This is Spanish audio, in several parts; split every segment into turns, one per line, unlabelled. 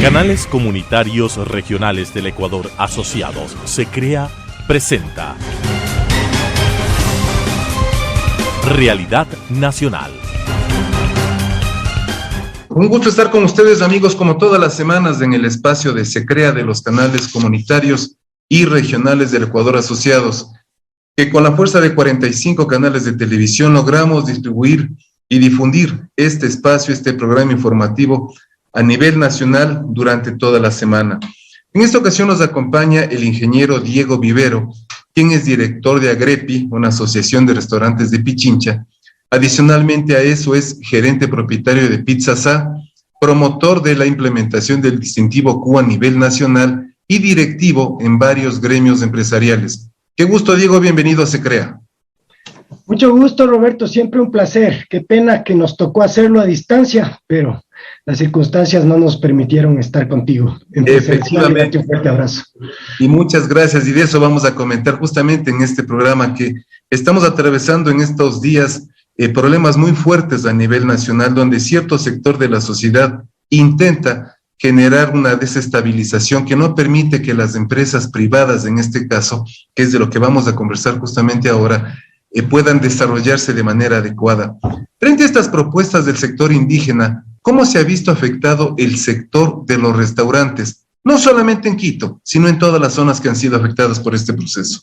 Canales Comunitarios Regionales del Ecuador Asociados, SECREA, presenta Realidad Nacional.
Un gusto estar con ustedes, amigos, como todas las semanas en el espacio de SECREA de los canales comunitarios y regionales del Ecuador Asociados, que con la fuerza de 45 canales de televisión logramos distribuir y difundir este espacio, este programa informativo a nivel nacional durante toda la semana. En esta ocasión nos acompaña el ingeniero Diego Vivero, quien es director de Agrepi, una asociación de restaurantes de Pichincha. Adicionalmente a eso es gerente propietario de Pizza Sa, promotor de la implementación del distintivo Q a nivel nacional y directivo en varios gremios empresariales. Qué gusto, Diego, bienvenido a SECREA.
Mucho gusto, Roberto, siempre un placer. Qué pena que nos tocó hacerlo a distancia, pero las circunstancias no nos permitieron estar contigo.
Efectivamente.
Un fuerte abrazo.
Y muchas gracias, y de eso vamos a comentar justamente en este programa, que estamos atravesando en estos días problemas muy fuertes a nivel nacional, donde cierto sector de la sociedad intenta generar una desestabilización que no permite que las empresas privadas, en este caso, que es de lo que vamos a conversar justamente ahora, puedan desarrollarse de manera adecuada. Frente a estas propuestas del sector indígena, ¿cómo se ha visto afectado el sector de los restaurantes? No solamente en Quito, sino en todas las zonas que han sido afectadas por este proceso.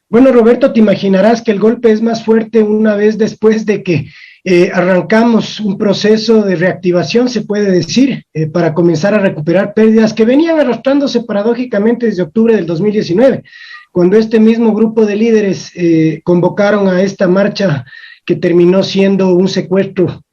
Bueno, Roberto, te imaginarás que el golpe es más fuerte una vez después de que arrancamos un proceso de reactivación, se puede decir, para comenzar a recuperar pérdidas que venían arrastrándose paradójicamente desde octubre del 2019, cuando este mismo grupo de líderes convocaron a esta marcha que terminó siendo un secuestro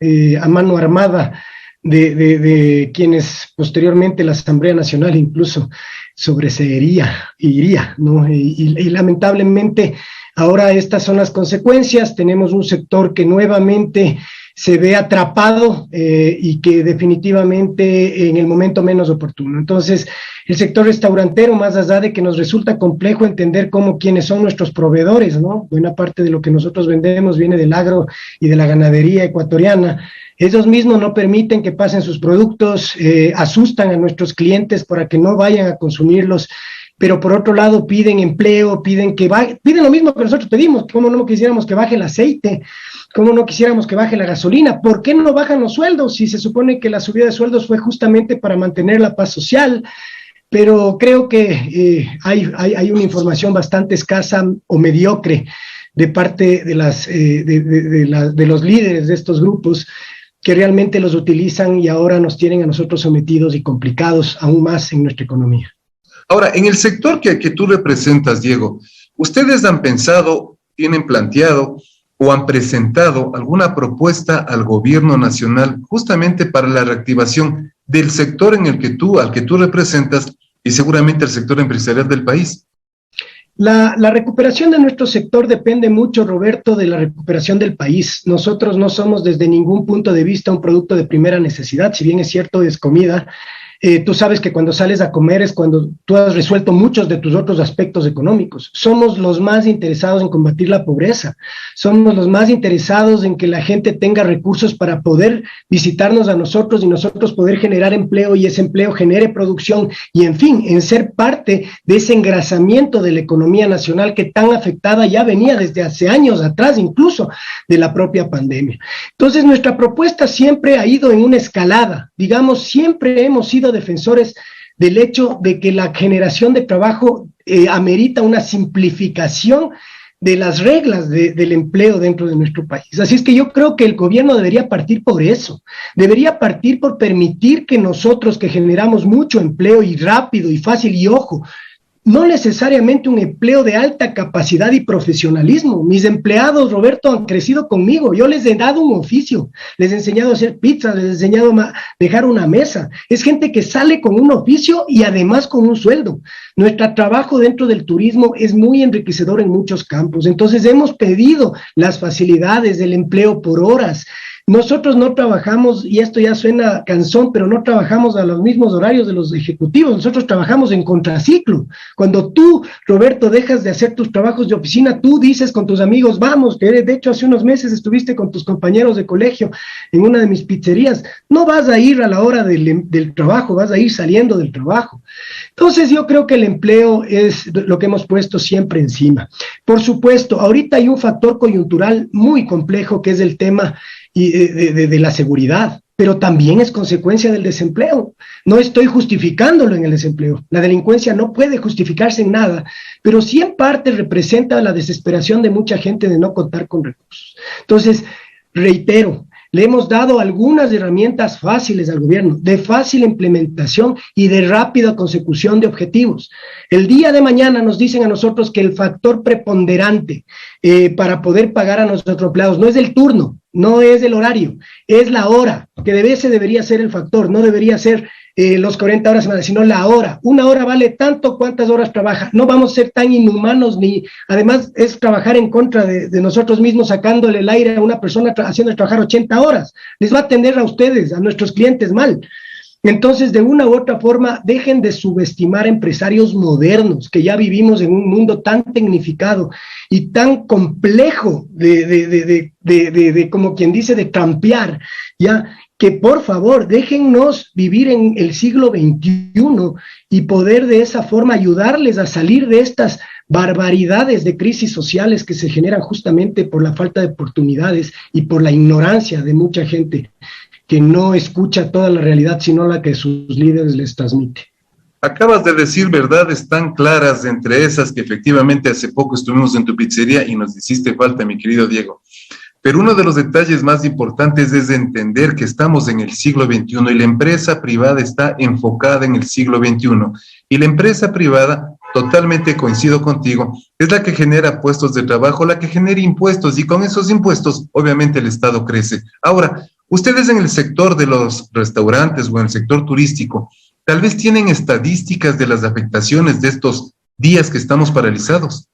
a mano armada de quienes posteriormente la Asamblea Nacional incluso sobreseería e iría, ¿no? Y lamentablemente ahora estas son las consecuencias. Tenemos un sector que nuevamente se ve atrapado y que definitivamente en el momento menos oportuno. Entonces, el sector restaurantero, más allá de que nos resulta complejo entender quiénes son nuestros proveedores, ¿no? Buena parte de lo que nosotros vendemos viene del agro y de la ganadería ecuatoriana. Ellos mismos no permiten que pasen sus productos, asustan a nuestros clientes para que no vayan a consumirlos, pero por otro lado piden empleo, piden lo mismo que nosotros pedimos. ¿Cómo no quisiéramos que baje el aceite? ¿Cómo no quisiéramos que baje la gasolina? ¿Por qué no bajan los sueldos? Si se supone que la subida de sueldos fue justamente para mantener la paz social. Pero creo que hay una información bastante escasa o mediocre de parte de los líderes de estos grupos, que realmente los utilizan y ahora nos tienen a nosotros sometidos y complicados aún más en nuestra economía.
Ahora, en el sector que tú representas, Diego, ¿ustedes han pensado, tienen planteado o han presentado alguna propuesta al gobierno nacional justamente para la reactivación del sector al que tú representas y seguramente el sector empresarial del país?
La recuperación de nuestro sector depende mucho, Roberto, de la recuperación del país. Nosotros no somos desde ningún punto de vista un producto de primera necesidad, si bien es cierto, es comida. Tú sabes que cuando sales a comer es cuando tú has resuelto muchos de tus otros aspectos económicos. Somos los más interesados en combatir la pobreza. Somos los más interesados en que la gente tenga recursos para poder visitarnos a nosotros y nosotros poder generar empleo y ese empleo genere producción y, en fin, en ser parte de ese engrasamiento de la economía nacional que tan afectada ya venía desde hace años atrás, incluso de la propia pandemia. Entonces, nuestra propuesta siempre ha ido en una escalada. Digamos, siempre hemos sido defensores del hecho de que la generación de trabajo amerita una simplificación de las reglas del empleo dentro de nuestro país. Así es que yo creo que el gobierno debería partir por eso, debería partir por permitir que nosotros que generamos mucho empleo y rápido y fácil, y ojo, no necesariamente un empleo de alta capacidad y profesionalismo. Mis empleados, Roberto, han crecido conmigo. Yo les he dado un oficio, les he enseñado a hacer pizzas, les he enseñado a dejar una mesa. Es gente que sale con un oficio y además con un sueldo. Nuestro trabajo dentro del turismo es muy enriquecedor en muchos campos. Entonces hemos pedido las facilidades del empleo por horas, Nosotros no trabajamos, y esto ya suena cansón, pero no trabajamos a los mismos horarios de los ejecutivos, nosotros trabajamos en contraciclo. Cuando tú, Roberto, dejas de hacer tus trabajos de oficina, tú dices con tus amigos, vamos, que de hecho hace unos meses estuviste con tus compañeros de colegio en una de mis pizzerías, no vas a ir a la hora del trabajo, vas a ir saliendo del trabajo. Entonces yo creo que el empleo es lo que hemos puesto siempre encima. Por supuesto, ahorita hay un factor coyuntural muy complejo que es el tema de la seguridad, pero también es consecuencia del desempleo. No estoy justificándolo en el desempleo. La delincuencia no puede justificarse en nada, pero sí en parte representa la desesperación de mucha gente de no contar con recursos. Entonces, reitero, le hemos dado algunas herramientas fáciles al gobierno, de fácil implementación y de rápida consecución de objetivos. El día de mañana nos dicen a nosotros que el factor preponderante para poder pagar a nuestros empleados no es el turno, no es el horario, es la hora, que ese debería ser el factor, no debería ser los 40 horas semanales, sino la hora. Una hora vale tanto cuántas horas trabaja. No vamos a ser tan inhumanos, ni además es trabajar en contra de nosotros mismos, sacándole el aire a una persona haciendo trabajar 80 horas. Les va a atender a ustedes, a nuestros clientes mal. Entonces, de una u otra forma, dejen de subestimar empresarios modernos, que ya vivimos en un mundo tan tecnificado y tan complejo como quien dice, de trampear, ya, que por favor, déjennos vivir en el siglo XXI y poder de esa forma ayudarles a salir de estas barbaridades de crisis sociales que se generan justamente por la falta de oportunidades y por la ignorancia de mucha gente que no escucha toda la realidad, sino la que sus líderes les transmiten.
Acabas de decir verdades tan claras, entre esas que efectivamente hace poco estuvimos en tu pizzería y nos hiciste falta, mi querido Diego. Pero uno de los detalles más importantes es entender que estamos en el siglo XXI y la empresa privada está enfocada en el siglo XXI. Y la empresa privada, totalmente coincido contigo, es la que genera puestos de trabajo, la que genera impuestos, y con esos impuestos, obviamente, el Estado crece. Ahora, ustedes en el sector de los restaurantes o en el sector turístico, tal vez tienen estadísticas de las afectaciones de estos días que estamos paralizados.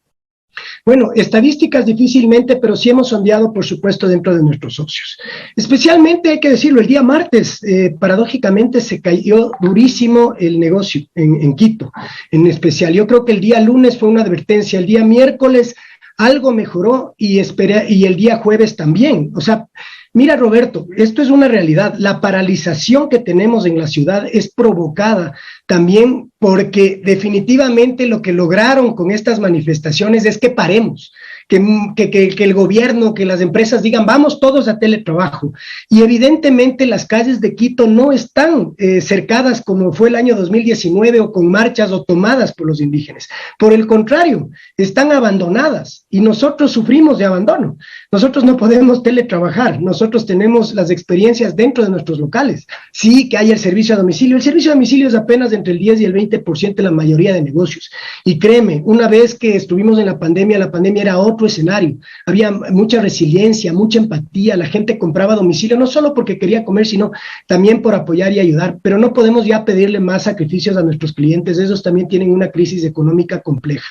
Bueno, estadísticas difícilmente, pero sí hemos sondeado, por supuesto, dentro de nuestros socios. Especialmente, hay que decirlo, el día martes, paradójicamente, se cayó durísimo el negocio en Quito, en especial. Yo creo que el día lunes fue una advertencia, el día miércoles algo mejoró y el día jueves también. O sea, mira, Roberto, esto es una realidad. La paralización que tenemos en la ciudad es provocada también porque definitivamente lo que lograron con estas manifestaciones es que paremos, que el gobierno, que las empresas digan, vamos todos a teletrabajo. Y evidentemente las calles de Quito no están cercadas como fue el año 2019 o con marchas o tomadas por los indígenas. Por el contrario, están abandonadas y nosotros sufrimos de abandono. Nosotros no podemos teletrabajar, nosotros tenemos las experiencias dentro de nuestros locales. Sí que hay el servicio a domicilio. El servicio a domicilio es apenas entre el 10 y el 20% de la mayoría de negocios. Y créeme, una vez que estuvimos en la pandemia era otro escenario. Había mucha resiliencia, mucha empatía, la gente compraba a domicilio, no solo porque quería comer, sino también por apoyar y ayudar. Pero no podemos ya pedirle más sacrificios a nuestros clientes, esos también tienen una crisis económica compleja.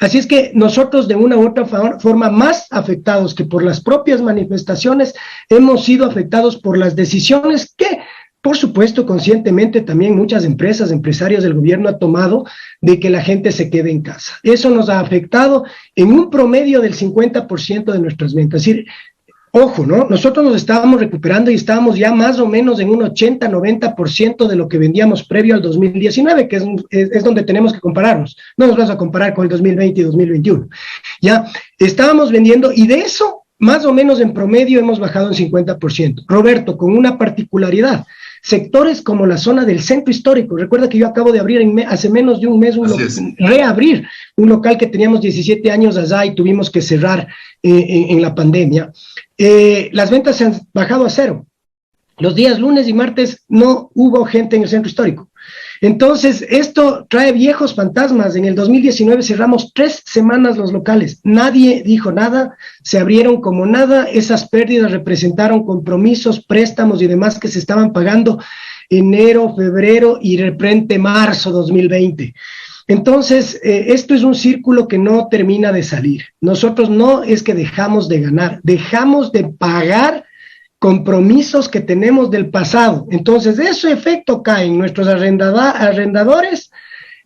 Así es que nosotros de una u otra forma, más afectados que por las propias manifestaciones, hemos sido afectados por las decisiones que, por supuesto, conscientemente también muchas empresas, empresarios del gobierno ha tomado de que la gente se quede en casa. Eso nos ha afectado en un promedio del 50% de nuestras ventas. Es decir, ojo, ¿no? Nosotros nos estábamos recuperando y estábamos ya más o menos en un 80-90% de lo que vendíamos previo al 2019, que es donde tenemos que compararnos. No nos vamos a comparar con el 2020 y 2021. Ya estábamos vendiendo y de eso, más o menos en promedio, hemos bajado un 50%. Roberto, con una particularidad. Sectores como la zona del centro histórico, recuerda que yo acabo de abrir hace menos de un mes, reabrir un local que teníamos 17 años allá y tuvimos que cerrar en la pandemia. Las ventas se han bajado a cero. Los días lunes y martes no hubo gente en el centro histórico. Entonces, esto trae viejos fantasmas. En el 2019 cerramos 3 semanas los locales. Nadie dijo nada, se abrieron como nada. Esas pérdidas representaron compromisos, préstamos y demás que se estaban pagando enero, febrero y de repente marzo 2020. Entonces, esto es un círculo que no termina de salir. Nosotros no es que dejamos de ganar, dejamos de pagar compromisos que tenemos del pasado. Entonces, ese efecto cae en nuestros arrendadores,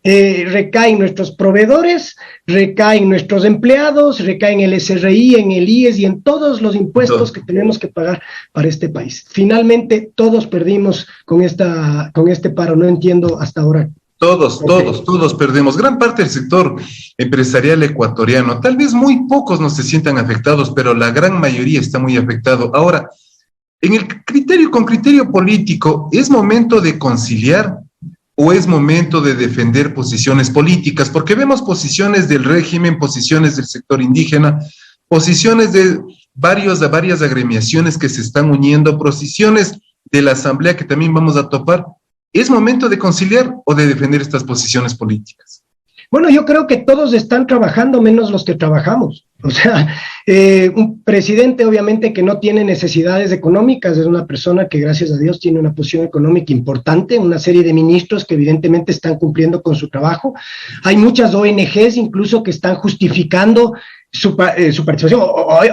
recae en nuestros proveedores, recae en nuestros empleados, recae en el SRI, en el IES y en todos los impuestos que tenemos que pagar para este país. Finalmente, todos perdimos con este paro. No entiendo hasta ahora.
Todos perdemos. Gran parte del sector empresarial ecuatoriano, tal vez muy pocos no se sientan afectados, pero la gran mayoría está muy afectado. Ahora, con criterio político, ¿es momento de conciliar o es momento de defender posiciones políticas? Porque vemos posiciones del régimen, posiciones del sector indígena, posiciones de varias agremiaciones que se están uniendo, posiciones de la asamblea que también vamos a topar. ¿Es momento de conciliar o de defender estas posiciones políticas?
Bueno, yo creo que todos están trabajando menos los que trabajamos. O sea, un presidente obviamente que no tiene necesidades económicas, es una persona que gracias a Dios tiene una posición económica importante, una serie de ministros que evidentemente están cumpliendo con su trabajo. Hay muchas ONGs incluso que están justificando su participación.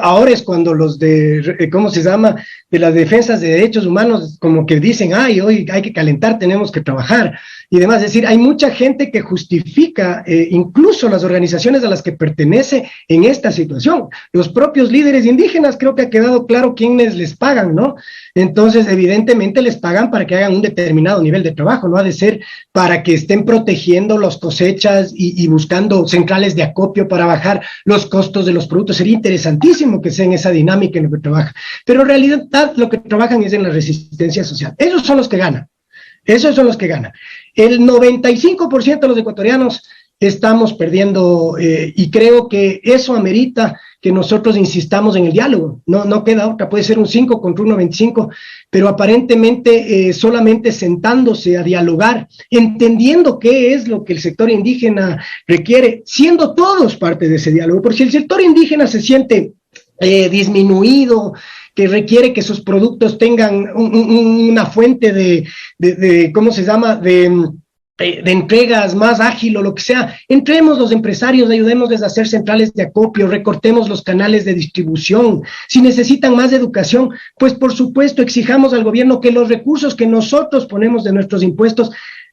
Ahora es cuando los de, ¿cómo se llama?, de las defensas de derechos humanos, como que dicen, ay, hoy hay que calentar, tenemos que trabajar, y demás. Es decir, hay mucha gente que justifica, incluso las organizaciones a las que pertenece en esta situación. Los propios líderes indígenas, creo que ha quedado claro quiénes les pagan, ¿no? Entonces, evidentemente les pagan para que hagan un determinado nivel de trabajo, no ha de ser para que estén protegiendo las cosechas y buscando centrales de acopio para bajar los costos de los productos. Sería interesantísimo que sea en esa dinámica en lo que trabaja, pero en realidad lo que trabajan es en la resistencia social. Esos son los que ganan, esos son los que ganan. El 95% de los ecuatorianos estamos perdiendo, y creo que eso amerita que nosotros insistamos en el diálogo. No queda otra, puede ser un 5 contra un 95, pero aparentemente solamente sentándose a dialogar, entendiendo qué es lo que el sector indígena requiere, siendo todos parte de ese diálogo, porque si el sector indígena se siente disminuido, que requiere que sus productos tengan una fuente de ¿cómo se llama?, de entregas más ágil o lo que sea, entremos los empresarios, ayudémosles a hacer centrales de acopio, recortemos los canales de distribución. Si necesitan más educación, pues por supuesto exijamos al gobierno que los recursos que nosotros ponemos de nuestros impuestos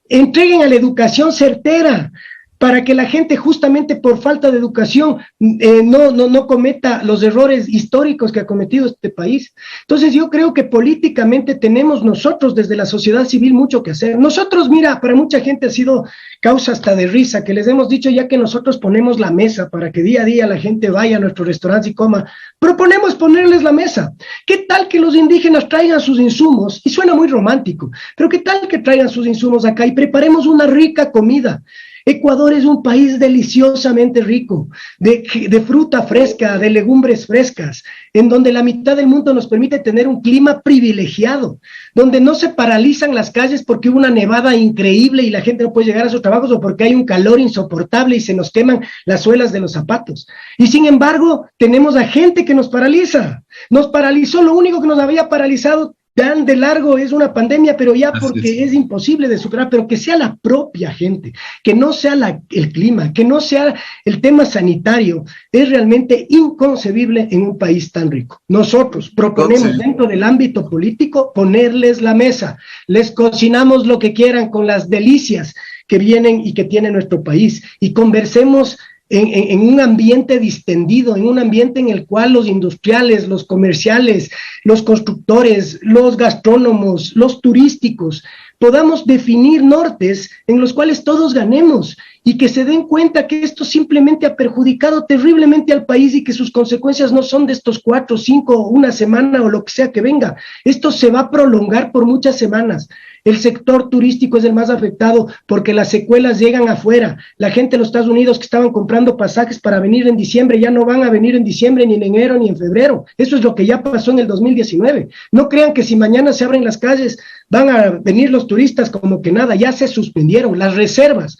entreguen a la educación certera, para que la gente justamente por falta de educación no cometa los errores históricos que ha cometido este país. Entonces yo creo que políticamente tenemos nosotros desde la sociedad civil mucho que hacer. Nosotros, mira, para mucha gente ha sido causa hasta de risa, que les hemos dicho ya que nosotros ponemos la mesa para que día a día la gente vaya a nuestros restaurantes y coma, proponemos ponerles la mesa. ¿Qué tal que los indígenas traigan sus insumos? Y suena muy romántico, pero ¿qué tal que traigan sus insumos acá y preparemos una rica comida? Ecuador es un país deliciosamente rico, de fruta fresca, de legumbres frescas, en donde la mitad del mundo nos permite tener un clima privilegiado, donde no se paralizan las calles porque hubo una nevada increíble y la gente no puede llegar a sus trabajos o porque hay un calor insoportable y se nos queman las suelas de los zapatos. Y sin embargo, tenemos a gente que nos paraliza. Nos paralizó, lo único que nos había paralizado tan de largo es una pandemia, pero ya porque es imposible de superar, pero que sea la propia gente, que no sea el clima, que no sea el tema sanitario, es realmente inconcebible en un país tan rico. Nosotros proponemos dentro del ámbito político ponerles la mesa, les cocinamos lo que quieran con las delicias que vienen y que tiene nuestro país, y conversemos en un ambiente distendido, en un ambiente en el cual los industriales, los comerciales, los constructores, los gastrónomos, los turísticos, podamos definir nortes en los cuales todos ganemos y que se den cuenta que esto simplemente ha perjudicado terriblemente al país y que sus consecuencias no son de estos 4, 5, una semana o lo que sea que venga. Esto se va a prolongar por muchas semanas. El sector turístico es el más afectado porque las secuelas llegan afuera. La gente de los Estados Unidos que estaban comprando pasajes para venir en diciembre ya no van a venir en diciembre, ni en enero, ni en febrero. Eso es lo que ya pasó en el 2019. No crean que si mañana se abren las calles van a venir los turistas como que nada. Ya se suspendieron las reservas.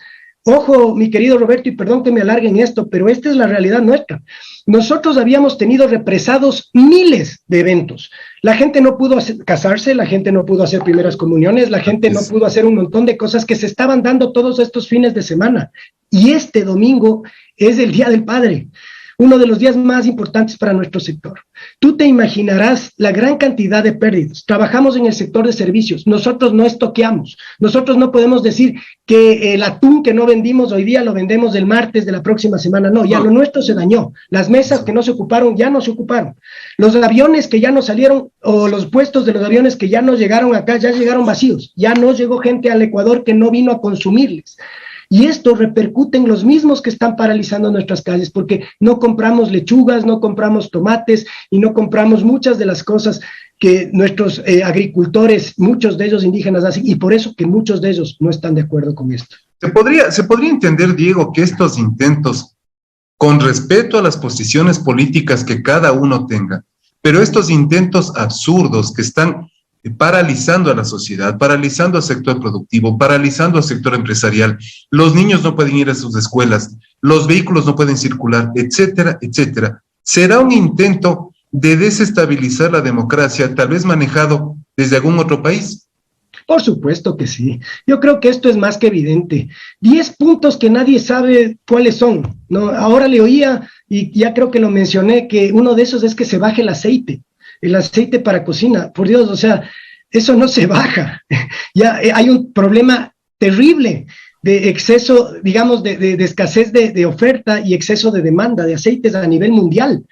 Ojo, mi querido Roberto, y perdón que me alargue en esto, pero esta es la realidad nuestra. Nosotros habíamos tenido represados miles de eventos. La gente no pudo casarse, la gente no pudo hacer primeras comuniones, la gente no pudo hacer un montón de cosas que se estaban dando todos estos fines de semana. Y este domingo es el Día del Padre. uno de los días más importantes para nuestro sector. Tú te imaginarás la gran cantidad de pérdidas. Trabajamos en el sector de servicios, nosotros no estoqueamos, nosotros no podemos decir que el atún que no vendimos hoy día lo vendemos el martes de la próxima semana, no, ya lo nuestro se dañó, las mesas que no se ocuparon ya no se ocuparon, los aviones que ya no salieron o los puestos de los aviones que ya no llegaron acá ya llegaron vacíos, ya no llegó gente al Ecuador que no vino a consumirles. Y esto repercute en los mismos que están paralizando nuestras calles, porque no compramos lechugas, no compramos tomates y no compramos muchas de las cosas que nuestros agricultores, muchos de ellos indígenas, hacen, y por eso que muchos de ellos no están de acuerdo con esto.
Se podría entender, Diego, que estos intentos, con respeto a las posiciones políticas que cada uno tenga, pero estos intentos absurdos que están paralizando a la sociedad, paralizando al sector productivo, paralizando al sector empresarial, los niños no pueden ir a sus escuelas, los vehículos no pueden circular, etcétera, etcétera. Será un intento de desestabilizar la democracia, tal vez manejado desde algún otro país.
Por supuesto que sí. Yo creo que esto es más que evidente. 10 puntos que nadie sabe cuáles son, ¿no? Ahora le oía, y ya creo que lo mencioné, que uno de esos es que se baje el aceite para cocina. Por Dios, o sea, eso no se baja. Ya hay un problema terrible de exceso, digamos, de escasez de oferta y exceso de demanda de aceites a nivel mundial.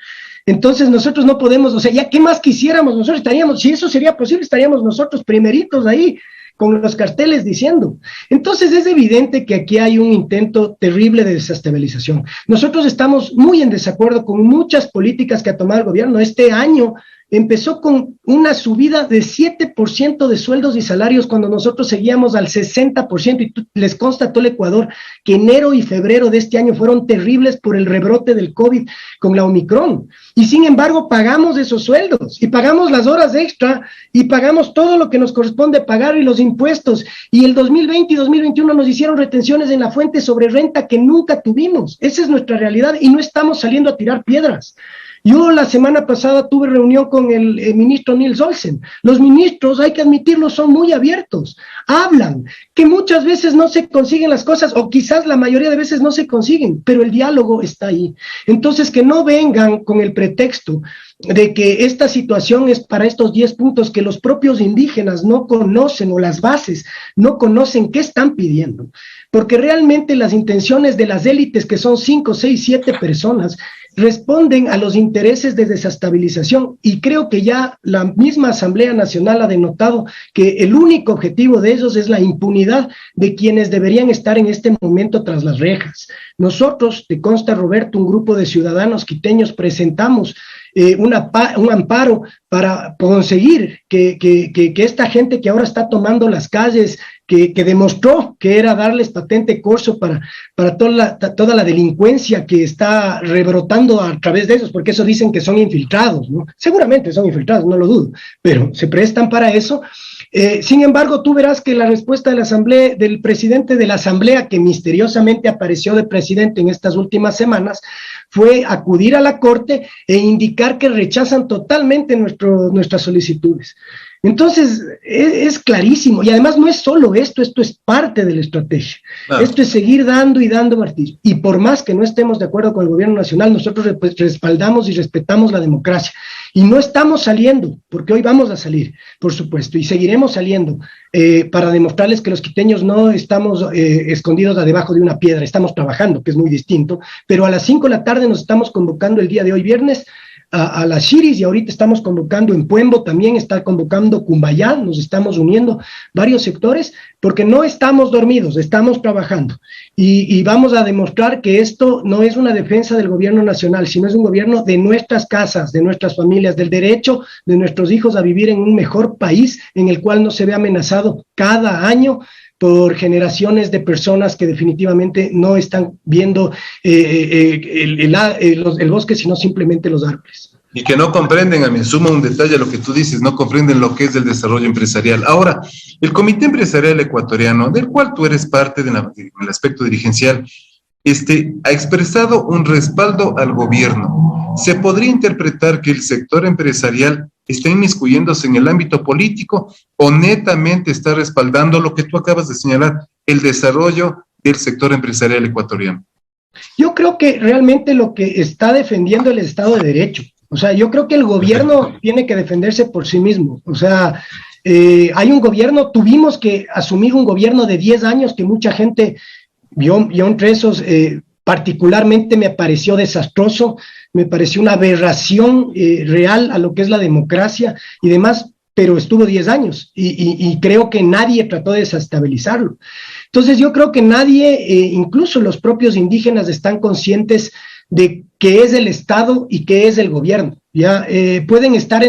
Entonces nosotros no podemos, o sea, ya qué más quisiéramos, nosotros estaríamos, si eso sería posible, estaríamos nosotros primeritos ahí con los carteles diciendo. Entonces es evidente que aquí hay un intento terrible de desestabilización. Nosotros estamos muy en desacuerdo con muchas políticas que ha tomado el gobierno. Este año empezó con una subida de 7% de sueldos y salarios cuando nosotros seguíamos al 60%, y les consta a todo el Ecuador que enero y febrero de este año fueron terribles por el rebrote del COVID con la Omicron, y sin embargo pagamos esos sueldos, y pagamos las horas extra, y pagamos todo lo que nos corresponde pagar, y los impuestos, y el 2020 y 2021 nos hicieron retenciones en la fuente sobre renta que nunca tuvimos. Esa es nuestra realidad, y no estamos saliendo a tirar piedras. Yo la semana pasada tuve reunión con el ministro Nils Olsen. Los ministros, hay que admitirlo, son muy abiertos. Hablan, que muchas veces no se consiguen las cosas, o quizás la mayoría de veces no se consiguen, pero el diálogo está ahí. Entonces, que no vengan con el pretexto de que esta situación es para estos 10 puntos que los propios indígenas no conocen, o las bases no conocen qué están pidiendo. Porque realmente las intenciones de las élites, que son 5, 6, 7 personas, responden a los intereses de desestabilización, y creo que ya la misma Asamblea Nacional ha denotado que el único objetivo de ellos es la impunidad de quienes deberían estar en este momento tras las rejas. Nosotros, te consta, Roberto, un grupo de ciudadanos quiteños presentamos un amparo para conseguir que esta gente que ahora está tomando las calles, que demostró que era darles patente corso para toda la delincuencia que está rebrotando a través de esos, porque eso dicen que son infiltrados, ¿no? Seguramente son infiltrados, no lo dudo, pero se prestan para eso. Sin embargo, tú verás que la respuesta de la Asamblea, del presidente de la Asamblea, que misteriosamente apareció de presidente en estas últimas semanas, fue acudir a la Corte e indicar que rechazan totalmente nuestras solicitudes. Entonces, es clarísimo, y además no es solo esto es parte de la estrategia. Claro. Esto es seguir dando y dando martillo, y por más que no estemos de acuerdo con el gobierno nacional, nosotros respaldamos y respetamos la democracia, y no estamos saliendo, porque hoy vamos a salir, por supuesto, y seguiremos saliendo para demostrarles que los quiteños no estamos escondidos debajo de una piedra, estamos trabajando, que es muy distinto, pero a las 5 de la tarde nos estamos convocando el día de hoy, viernes, a las Shiris, y ahorita estamos convocando en Puembo, también está convocando Cumbayá, nos estamos uniendo varios sectores, porque no estamos dormidos, estamos trabajando, y vamos a demostrar que esto no es una defensa del gobierno nacional, sino es un gobierno de nuestras casas, de nuestras familias, del derecho de nuestros hijos a vivir en un mejor país, en el cual no se ve amenazado cada año por generaciones de personas que definitivamente no están viendo el bosque, sino simplemente los árboles.
Y que no comprenden, a mí suma un detalle a lo que tú dices, no comprenden lo que es el desarrollo empresarial. Ahora, el Comité Empresarial Ecuatoriano, del cual tú eres parte en el aspecto dirigencial, ha expresado un respaldo al gobierno. ¿Se podría interpretar que el sector empresarial está inmiscuyéndose en el ámbito político, o netamente está respaldando lo que tú acabas de señalar, el desarrollo del sector empresarial ecuatoriano?
Yo creo que realmente lo que está defendiendo el Estado de Derecho. O sea, yo creo que el gobierno tiene que defenderse por sí mismo. O sea, hay un gobierno, tuvimos que asumir un gobierno de 10 años que mucha gente vio entre esos, particularmente me pareció desastroso, me pareció una aberración real a lo que es la democracia y demás, pero estuvo 10 años y creo que nadie trató de desestabilizarlo. Entonces yo creo que nadie, incluso los propios indígenas, están conscientes de qué es el Estado y qué es el gobierno. ¿Ya? Pueden estar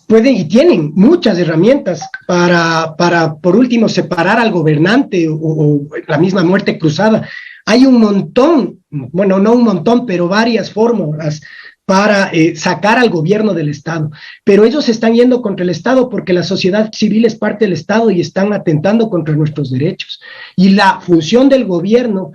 pueden y tienen muchas herramientas para por último, separar al gobernante o la misma muerte cruzada. Hay un montón, bueno, no un montón, pero varias fórmulas para sacar al gobierno del Estado. Pero ellos están yendo contra el Estado porque la sociedad civil es parte del Estado y están atentando contra nuestros derechos. Y la función del gobierno,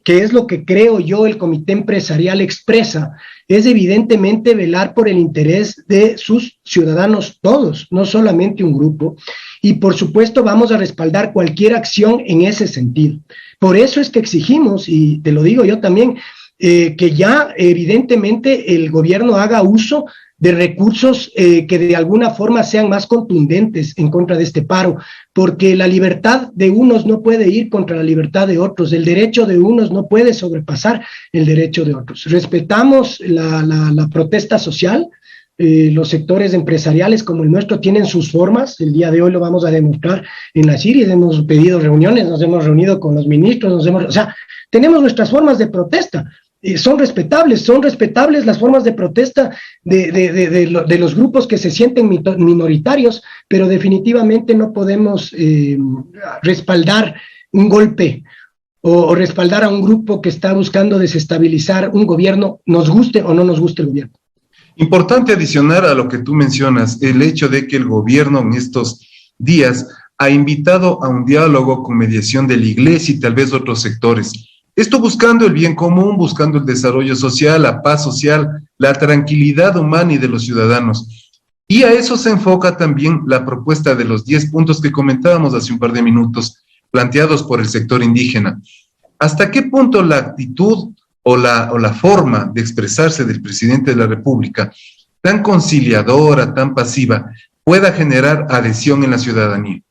que es lo que creo yo el comité empresarial expresa, es evidentemente velar por el interés de sus ciudadanos todos, no solamente un grupo, y por supuesto vamos a respaldar cualquier acción en ese sentido. Por eso es que exigimos, y te lo digo yo también, que ya evidentemente el gobierno haga uso de recursos que de alguna forma sean más contundentes en contra de este paro, porque la libertad de unos no puede ir contra la libertad de otros, el derecho de unos no puede sobrepasar el derecho de otros. Respetamos la protesta social, los sectores empresariales como el nuestro tienen sus formas, el día de hoy lo vamos a demostrar en la CIRI, hemos pedido reuniones, nos hemos reunido con los ministros, o sea, tenemos nuestras formas de protesta. Son respetables las formas de protesta de los grupos que se sienten minoritarios, pero definitivamente no podemos respaldar un golpe o respaldar a un grupo que está buscando desestabilizar un gobierno, nos guste o no nos guste el gobierno.
Importante adicionar a lo que tú mencionas, el hecho de que el gobierno en estos días ha invitado a un diálogo con mediación de la Iglesia y tal vez otros sectores. Esto buscando el bien común, buscando el desarrollo social, la paz social, la tranquilidad humana y de los ciudadanos. Y a eso se enfoca también la propuesta de los 10 puntos que comentábamos hace un par de minutos, planteados por el sector indígena. ¿Hasta qué punto la actitud o la forma de expresarse del presidente de la República, tan conciliadora, tan pasiva, pueda generar adhesión en la ciudadanía?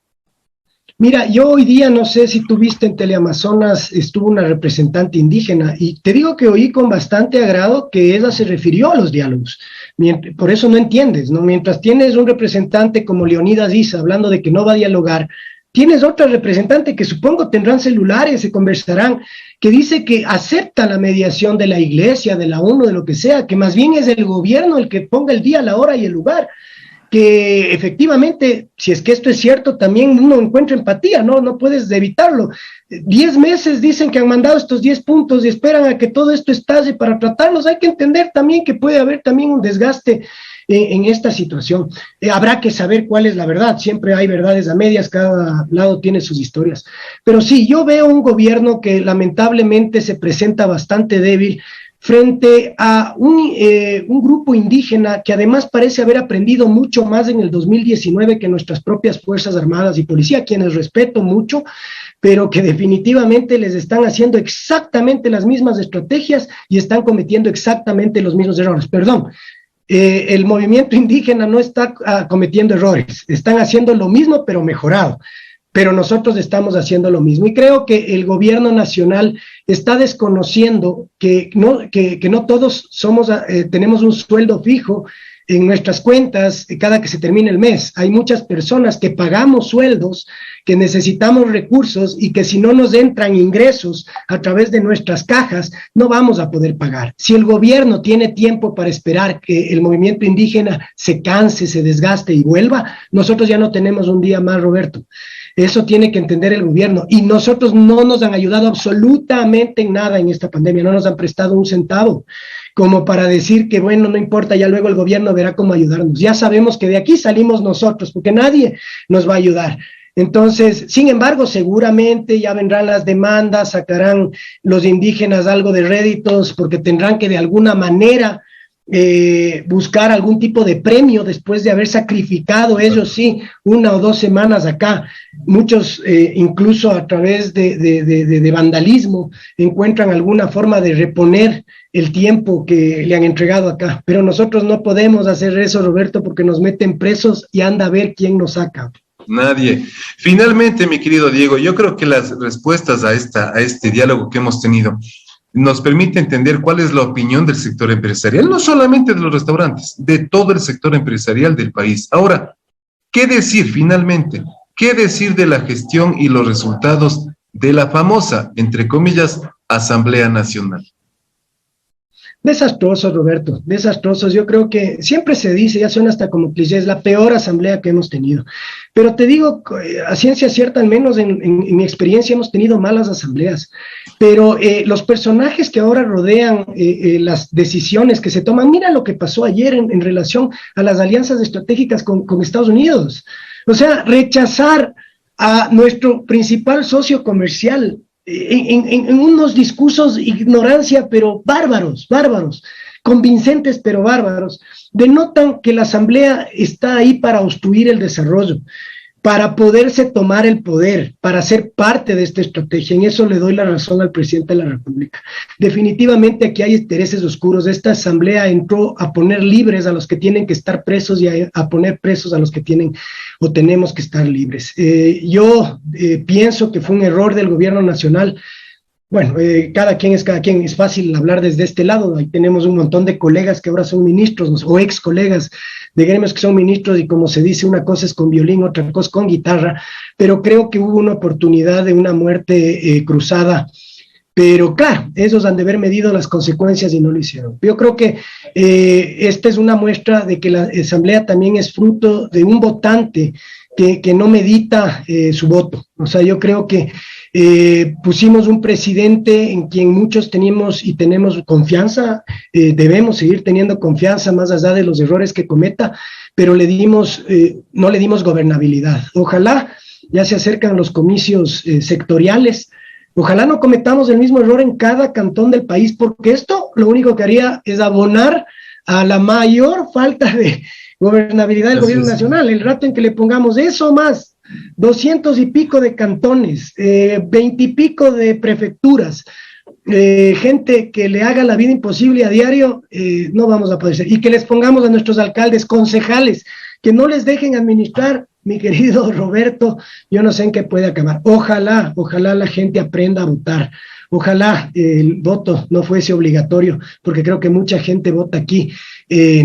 Mira, yo hoy día, no sé si tú viste en Teleamazonas, estuvo una representante indígena y te digo que oí con bastante agrado que ella se refirió a los diálogos. Por eso no entiendes, ¿no? Mientras tienes un representante como Leonidas Issa hablando de que no va a dialogar, tienes otra representante que supongo tendrán celulares, se conversarán, que dice que acepta la mediación de la Iglesia, de la ONU, de lo que sea, que más bien es el gobierno el que ponga el día, la hora y el lugar. Que efectivamente, si es que esto es cierto, también uno encuentra empatía, no puedes evitarlo. 10 meses dicen que han mandado estos 10 puntos y esperan a que todo esto estalle para tratarlos. Hay que entender también que puede haber también un desgaste en esta situación. Habrá que saber cuál es la verdad, siempre hay verdades a medias, cada lado tiene sus historias. Pero sí, yo veo un gobierno que lamentablemente se presenta bastante débil, frente a un grupo indígena que además parece haber aprendido mucho más en el 2019 que nuestras propias Fuerzas Armadas y Policía, quienes respeto mucho, pero que definitivamente les están haciendo exactamente las mismas estrategias y están cometiendo exactamente los mismos errores. Perdón, el movimiento indígena no está cometiendo errores, están haciendo lo mismo pero mejorado. Pero nosotros estamos haciendo lo mismo. Y creo que el gobierno nacional está desconociendo que no todos tenemos un sueldo fijo en nuestras cuentas cada que se termine el mes. Hay muchas personas que pagamos sueldos, que necesitamos recursos y que si no nos entran ingresos a través de nuestras cajas, no vamos a poder pagar. Si el gobierno tiene tiempo para esperar que el movimiento indígena se canse, se desgaste y vuelva, nosotros ya no tenemos un día más, Roberto. Eso tiene que entender el gobierno y nosotros no nos han ayudado absolutamente en nada en esta pandemia, no nos han prestado un centavo como para decir que bueno, no importa, ya luego el gobierno verá cómo ayudarnos. Ya sabemos que de aquí salimos nosotros porque nadie nos va a ayudar. Entonces, sin embargo, seguramente ya vendrán las demandas, sacarán los indígenas algo de réditos porque tendrán que de alguna manera buscar algún tipo de premio después de haber sacrificado, ellos sí, 1 o 2 semanas acá. Muchos, incluso a través de vandalismo, encuentran alguna forma de reponer el tiempo que le han entregado acá. Pero nosotros no podemos hacer eso, Roberto, porque nos meten presos y anda a ver quién nos saca.
Nadie. Finalmente, mi querido Diego, yo creo que las respuestas a este diálogo que hemos tenido nos permite entender cuál es la opinión del sector empresarial, no solamente de los restaurantes, de todo el sector empresarial del país. Ahora, ¿qué decir finalmente? ¿Qué decir de la gestión y los resultados de la famosa, entre comillas, Asamblea Nacional?
Desastrosos, Roberto, desastrosos. Yo creo que siempre se dice, ya suena hasta como cliché, es la peor asamblea que hemos tenido. Pero te digo, a ciencia cierta, al menos en mi experiencia, hemos tenido malas asambleas. Pero los personajes que ahora rodean las decisiones que se toman, mira lo que pasó ayer en relación a las alianzas estratégicas con Estados Unidos. O sea, rechazar a nuestro principal socio comercial en unos discursos ignorancia, pero bárbaros, convincentes, pero bárbaros, denotan que la Asamblea está ahí para obstruir el desarrollo, para poderse tomar el poder, para ser parte de esta estrategia. En eso le doy la razón al presidente de la República. Definitivamente aquí hay intereses oscuros. Esta Asamblea entró a poner libres a los que tienen que estar presos y a poner presos a los que tienen o tenemos que estar libres. Yo pienso que fue un error del gobierno nacional. Bueno, cada quien, es fácil hablar desde este lado. Ahí tenemos un montón de colegas que ahora son ministros o ex colegas de gremios que son ministros, y como se dice, una cosa es con violín, otra cosa con guitarra, pero creo que hubo una oportunidad de una muerte cruzada. Pero claro, esos han de haber medido las consecuencias y no lo hicieron. Yo creo que esta es una muestra de que la Asamblea también es fruto de un votante que no medita su voto. O sea, yo creo que pusimos un presidente en quien muchos teníamos y tenemos confianza, debemos seguir teniendo confianza más allá de los errores que cometa, pero no le dimos gobernabilidad. Ojalá, ya se acercan los comicios sectoriales, ojalá no cometamos el mismo error en cada cantón del país, porque esto lo único que haría es abonar a la mayor falta de gobernabilidad del gobierno nacional. El rato en que le pongamos eso más, 200 y pico de cantones, 20 y pico de prefecturas, gente que le haga la vida imposible a diario, no vamos a poder ser. Y que les pongamos a nuestros alcaldes, concejales, que no les dejen administrar, mi querido Roberto, yo no sé en qué puede acabar. Ojalá la gente aprenda a votar. Ojalá el voto no fuese obligatorio, porque creo que mucha gente vota aquí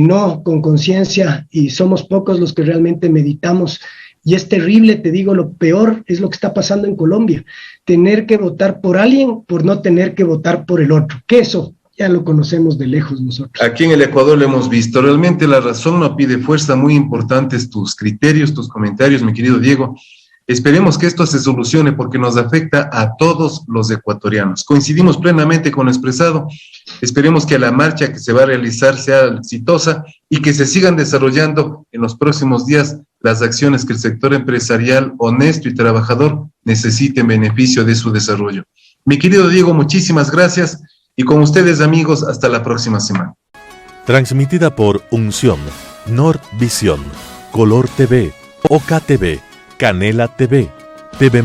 no con conciencia, y somos pocos los que realmente meditamos. Y es terrible, te digo, lo peor es lo que está pasando en Colombia, tener que votar por alguien por no tener que votar por el otro, que eso ya lo conocemos de lejos nosotros.
Aquí en el Ecuador lo hemos visto. Realmente la razón no pide fuerza. Muy importantes tus criterios, tus comentarios, mi querido Diego. Esperemos que esto se solucione porque nos afecta a todos los ecuatorianos. Coincidimos plenamente con lo expresado. Esperemos que la marcha que se va a realizar sea exitosa y que se sigan desarrollando en los próximos días las acciones que el sector empresarial honesto y trabajador necesite en beneficio de su desarrollo. Mi querido Diego, muchísimas gracias, y con ustedes, amigos, hasta la próxima semana.
Transmitida por Unción, Nordvisión, Color TV, Oca TV, Canela TV, TV+,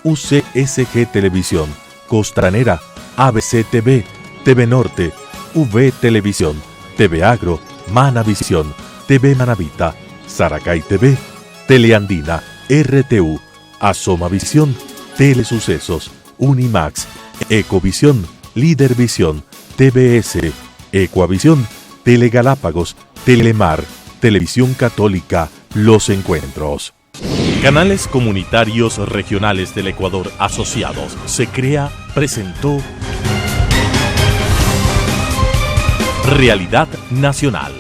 UCSG Televisión, Costranera, ABC TV, TV Norte, V Televisión, TV Agro, Manavisión, TV Manavita, Saracay TV, Teleandina, RTU, Asomavisión, Telesucesos, Unimax, Ecovisión, Lidervisión, TVS, Ecuavisión, Telegalápagos, Telemar, Televisión Católica, Los Encuentros. Canales Comunitarios Regionales del Ecuador Asociados, SECREA, presentó Realidad Nacional.